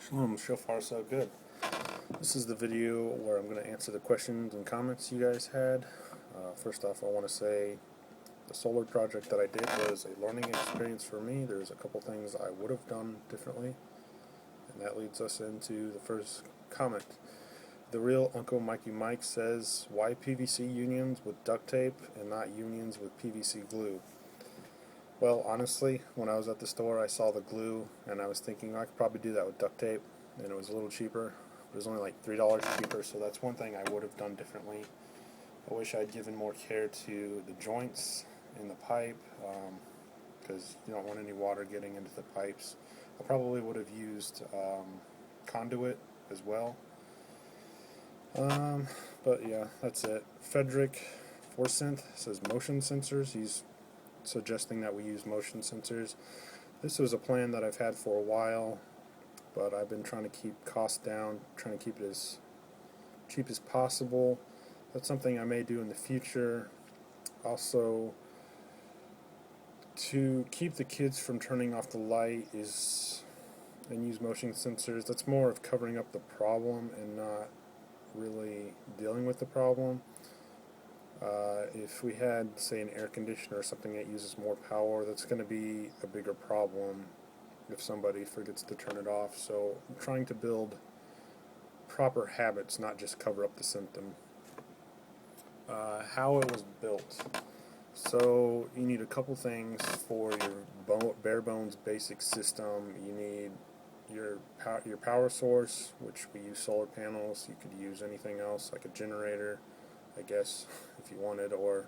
Shalom, Shofar, so good. This is the video where I'm going to answer the questions and comments you guys had. First off, I want to say the solar project that I did was a learning experience for me. There's a couple things I would have done differently, and that leads us into the first comment. The real Uncle Mikey Mike says, why PVC unions with duct tape and not unions with PVC glue? Well, honestly, when I was at the store, I saw the glue, and I was thinking I could probably do that with duct tape, and it was a little cheaper. It was only like $3 cheaper, so that's one thing I would have done differently. I wish I'd given more care to the joints in the pipe, because you don't want any water getting into the pipes. I probably would have used conduit as well. But yeah, that's it. Frederick Forsyth says motion sensors. He's suggesting that we use motion sensors. This was a plan that I've had for a while, but I've been trying to keep costs down, trying to keep it as cheap as possible. That's something I may do in the future. Also, to keep the kids from turning off the light and use motion sensors, that's more of covering up the problem and not really dealing with the problem. If we had, say, an air conditioner or something that uses more power, that's going to be a bigger problem if somebody forgets to turn it off. So I'm trying to build proper habits, not just cover up the symptom. How it was built. So you need a couple things for your bare bones basic system. You need your power source, which we use solar panels. You could use anything else like a generator, I guess, if you wanted, or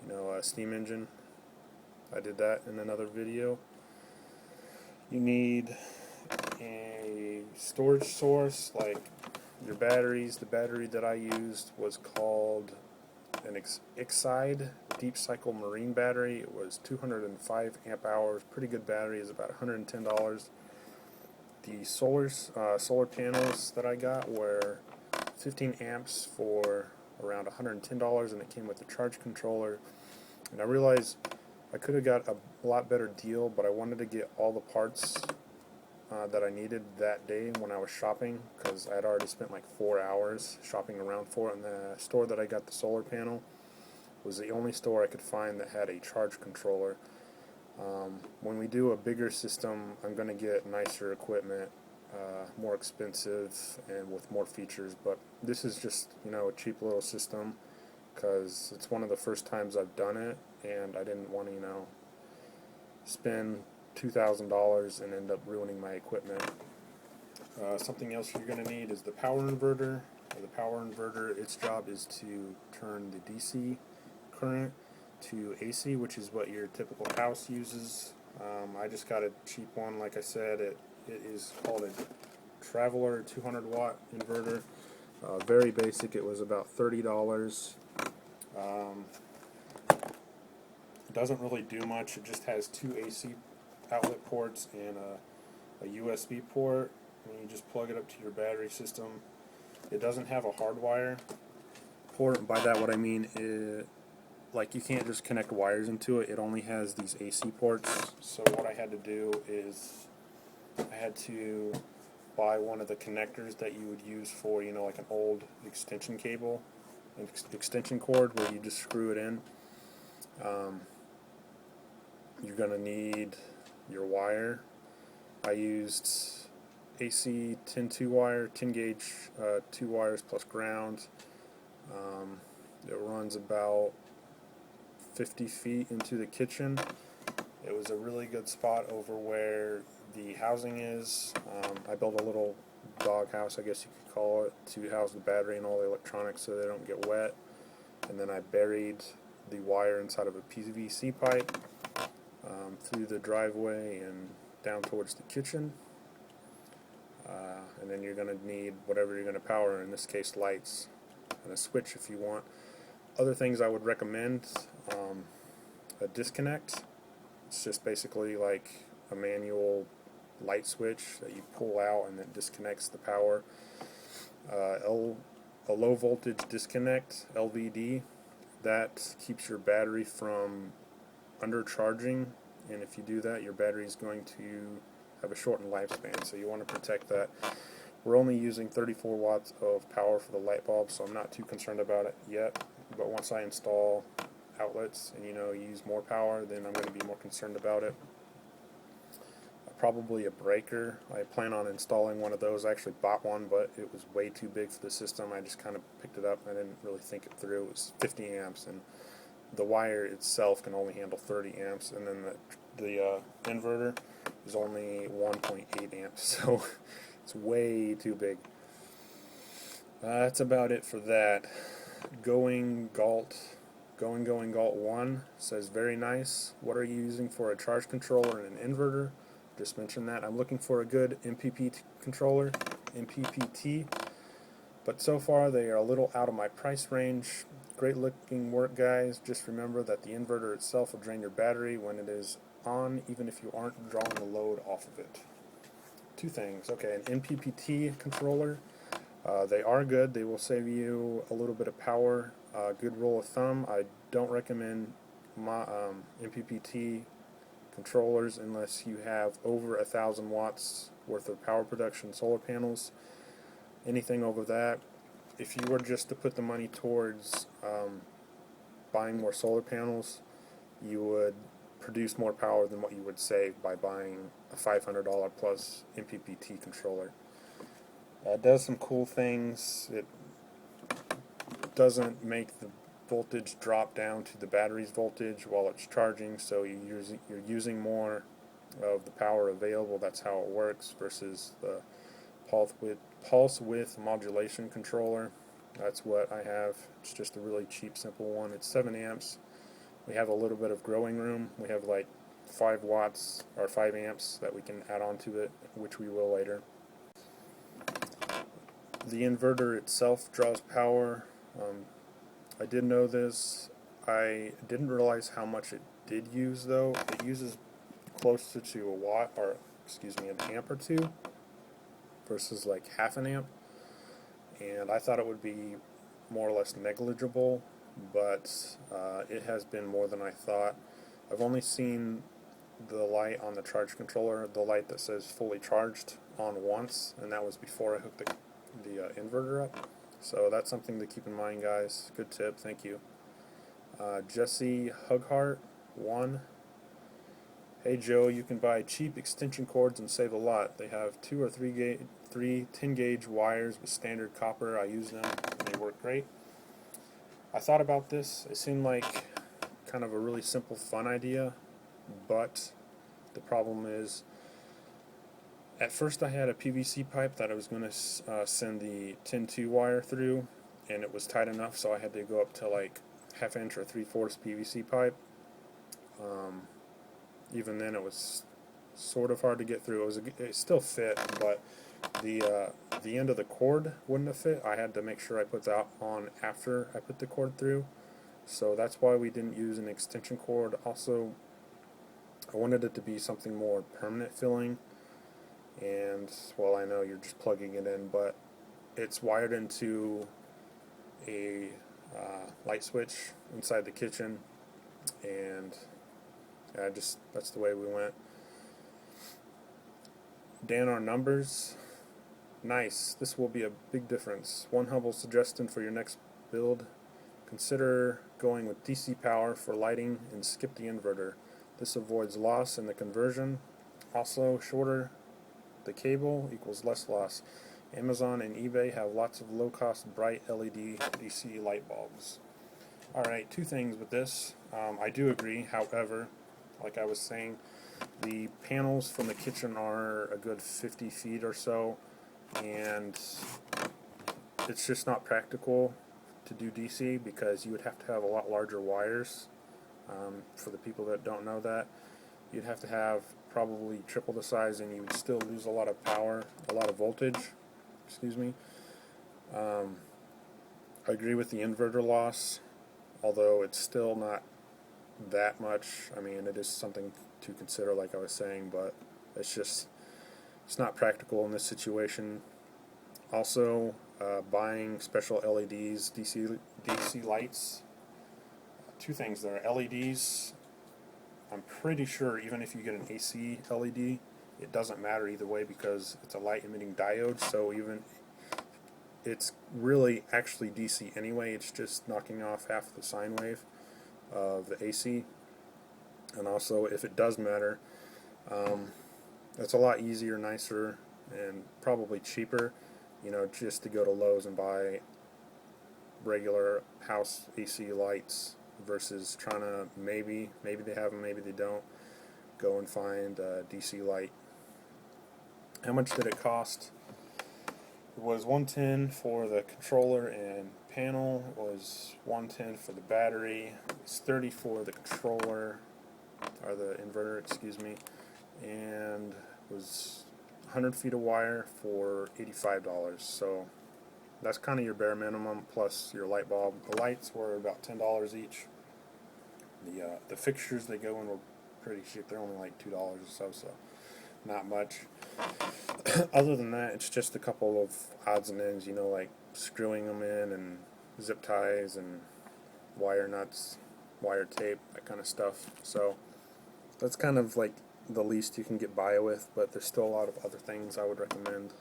a steam engine. I did that in another video. You need a storage source like your batteries. The battery that I used was called an Excide Deep Cycle Marine battery. It was 205 amp hours. Pretty good battery. Is about $110. The solar panels that I got were 15 amps for around $110, and it came with a charge controller. And I realized I could have got a lot better deal, but I wanted to get all the parts that I needed that day when I was shopping, because I had already spent like 4 hours shopping around for it. And the store that I got the solar panel was the only store I could find that had a charge controller. When we do a bigger system, I'm going to get nicer equipment, more expensive and with more features, but this is just a cheap little system because it's one of the first times I've done it, and I didn't want to spend $2,000 and end up ruining my equipment. Something else you're going to need is the power inverter. The power inverter, its job is to turn the DC current to AC, which is what your typical house uses. I just got a cheap one, like I said. It is called a Traveler 200 watt inverter. Very basic. It was about $30. It doesn't really do much. It just has two AC outlet ports and a USB port, and you just plug it up to your battery system. It doesn't have a hardwire port, and by that what I mean is, like, you can't just connect wires into it. It only has these AC ports. So what I had to do is I had to buy one of the connectors that you would use for, like an old extension cable, an extension cord where you just screw it in. You're going to need your wire. I used AC 10-2 wire, 10 gauge 2 wires plus ground. It runs about 50 feet into the kitchen. It was a really good spot over where the housing is. I built a little dog house, I guess you could call it, to house the battery and all the electronics so they don't get wet. And then I buried the wire inside of a PVC pipe through the driveway and down towards the kitchen. And then you're going to need whatever you're going to power, in this case lights, and a switch if you want. Other things I would recommend, a disconnect. It's just basically like a manual light switch that you pull out and it disconnects the power. A low voltage disconnect, LVD, that keeps your battery from undercharging, and if you do that, your battery is going to have a shortened lifespan, so you want to protect that. We're only using 34 watts of power for the light bulb, so I'm not too concerned about it yet. But once I install outlets and use more power, then I'm going to be more concerned about it. Probably a breaker. I plan on installing one of those. I actually bought one, but it was way too big for the system. I just kind of picked it up. I didn't really think it through. It was 50 amps, and the wire itself can only handle 30 amps, and then the inverter is only 1.8 amps, so it's way too big. That's about it for that. Going Galt 1 says, very nice. What are you using for a charge controller and an inverter? Just mentioned that. I'm looking for a good MPPT controller, MPPT, but so far they are a little out of my price range. Great looking work, guys. Just remember that the inverter itself will drain your battery when it is on, even if you aren't drawing the load off of it. Two things. Okay, an MPPT controller. They are good. They will save you a little bit of power. Good rule of thumb, I don't recommend my MPPT controllers unless you have over 1,000 watts worth of power production solar panels. Anything over that, if you were just to put the money towards buying more solar panels, you would produce more power than what you would save by buying a $500 plus MPPT controller. It does some cool things. It doesn't make the voltage drop down to the battery's voltage while it's charging, so you're using more of the power available. That's how it works, versus the pulse width modulation controller. That's what I have. It's just a really cheap, simple one. It's 7 amps. We have a little bit of growing room. We have like 5 watts or 5 amps that we can add on to it, which we will later. The inverter itself draws power. I did know this. I didn't realize how much it did use, though. It uses closer to a watt, or excuse me, an amp or two, versus like half an amp. And I thought it would be more or less negligible, but it has been more than I thought. I've only seen the light on the charge controller, the light that says fully charged, on once, and that was before I hooked the inverter up. So that's something to keep in mind, guys. Good tip, thank you. Jesse Hugheart 1. Hey Joe, you can buy cheap extension cords and save a lot. They have 2 or 3 10 gauge wires with standard copper. I use them and they work great. I thought about this. It seemed like kind of a really simple, fun idea, but the problem is, at first I had a PVC pipe that I was going to send the 10-2 wire through, and it was tight enough, so I had to go up to like 1/2 inch or 3/4 PVC pipe. Even then it was sort of hard to get through. It still fit, but the end of the cord wouldn't have fit. I had to make sure I put that on after I put the cord through, so that's why we didn't use an extension cord. Also, I wanted it to be something more permanent filling, and well, I know you're just plugging it in, but it's wired into a light switch inside the kitchen, and that's the way we went. Dan, our numbers, nice. This will be a big difference. One humble suggestion for your next build: consider going with DC power for lighting and skip the inverter. This avoids loss in the conversion. Also, shorter the cable equals less loss. Amazon and eBay have lots of low-cost bright LED DC light bulbs. Alright, 2 things with this. I do agree, however, like I was saying, the panels from the kitchen are a good 50 feet or so, and it's just not practical to do DC because you would have to have a lot larger wires. For the people that don't know that, you'd have to have probably triple the size, and you would still lose a lot of power, a lot of voltage, excuse me. I agree with the inverter loss, although it's still not that much. I mean, it is something to consider, like I was saying, but it's not practical in this situation. Also, buying special LEDs, DC lights. 2 things there. LEDs, I'm pretty sure even if you get an AC LED, it doesn't matter either way because it's a light emitting diode, so even it's really actually DC anyway, it's just knocking off half the sine wave of the AC. And also, if it does matter, it's a lot easier, nicer, and probably cheaper, just to go to Lowe's and buy regular house AC lights versus trying to maybe they have them, maybe they don't, go and find a DC light. How much did it cost? It was $110 for the controller and panel. It was $110 for the battery. It's $30 for the controller, or the inverter, excuse me, and it was 100 feet of wire for $85. So that's kind of your bare minimum plus your light bulb. The lights were about $10 each. The fixtures they go in were pretty cheap. They're only like $2 or so not much. Other than that, it's just a couple of odds and ends, like screwing them in and zip ties and wire nuts, wire tape, that kind of stuff. So that's kind of like the least you can get by with, but there's still a lot of other things I would recommend.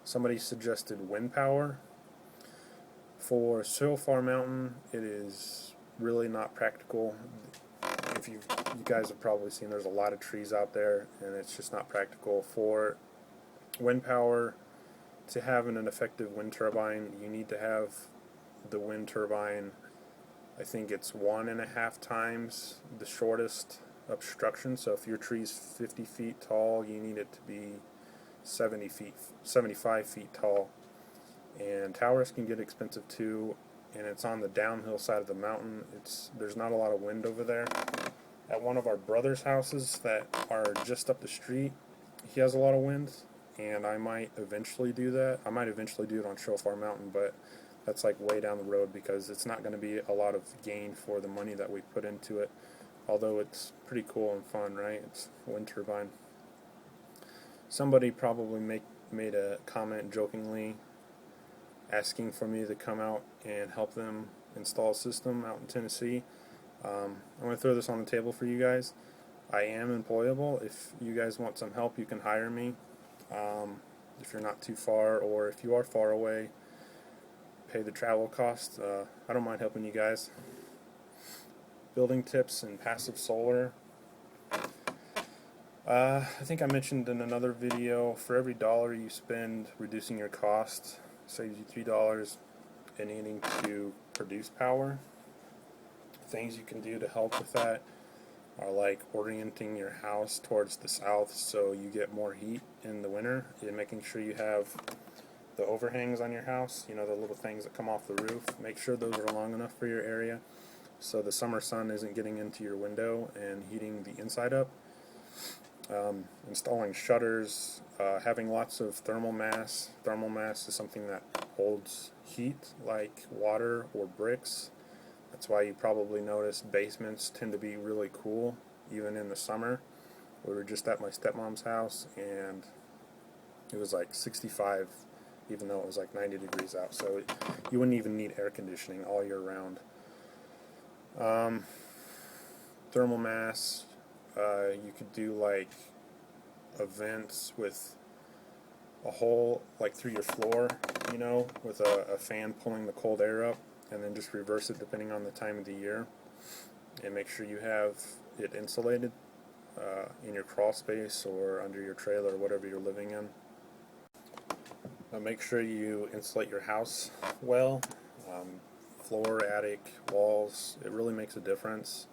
Somebody suggested wind power. For Shofar Mountain, it is really not practical. If you guys have probably seen, there's a lot of trees out there, and it's just not practical. For wind power, to have an effective wind turbine, you need to have the wind turbine, I think it's 1.5 times the shortest obstruction. So if your tree's 50 feet tall, you need it to be 75 feet tall. And towers can get expensive too, and it's on the downhill side of the mountain. There's not a lot of wind over there. At one of our brother's houses that are just up the street, he has a lot of wind, and I might eventually do that. I might eventually do it on Shofar Mountain, but that's like way down the road because it's not going to be a lot of gain for the money that we put into it, although it's pretty cool and fun, right? It's a wind turbine. Somebody probably made a comment jokingly asking for me to come out and help them install a system out in Tennessee. I'm going to throw this on the table for you guys. I am employable. If you guys want some help, you can hire me. If you're not too far, or if you are far away, pay the travel cost. I don't mind helping you guys. Building tips and passive solar. I think I mentioned in another video, for every dollar you spend reducing your cost, saves you $3 in needing to produce power. Things you can do to help with that are like orienting your house towards the south so you get more heat in the winter, and making sure you have the overhangs on your house, the little things that come off the roof. Make sure those are long enough for your area so the summer sun isn't getting into your window and heating the inside up. Installing shutters, having lots of thermal mass. Thermal mass is something that holds heat like water or bricks. That's why you probably notice basements tend to be really cool even in the summer. We were just at my stepmom's house and it was like 65 even though it was like 90 degrees out, so you wouldn't even need air conditioning all year round. Thermal mass, you could do like events with a hole like through your floor, with a fan pulling the cold air up, and then just reverse it depending on the time of the year, and make sure you have it insulated in your crawl space or under your trailer or whatever you're living in. Make sure you insulate your house well. Floor, attic, walls, it really makes a difference.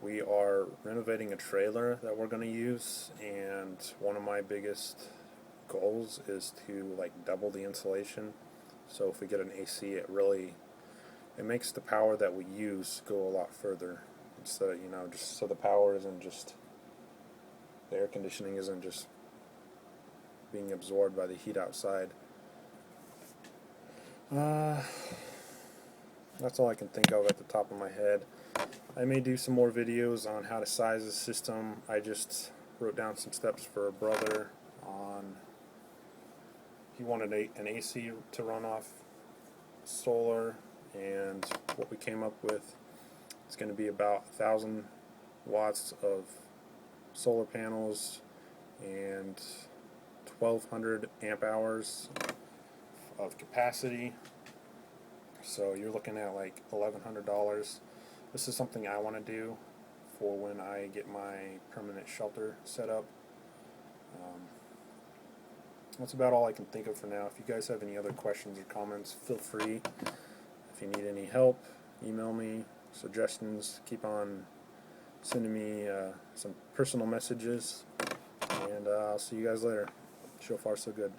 We are renovating a trailer that we're going to use, and one of my biggest goals is to double the insulation. So if we get an AC, it makes the power that we use go a lot further. Instead of, just so the power isn't just, the air conditioning isn't just being absorbed by the heat outside. That's all I can think of at the top of my head. I may do some more videos on how to size the system. I just wrote down some steps for a brother on, he wanted an AC to run off solar, and what we came up with, it's going to be about 1,000 watts of solar panels and 1200 amp hours of capacity. So you're looking at like $1,100. This is something I want to do for when I get my permanent shelter set up. That's about all I can think of for now. If you guys have any other questions or comments, feel free. If you need any help, email me, suggestions, keep on sending me some personal messages, and I'll see you guys later. Shofar, so good.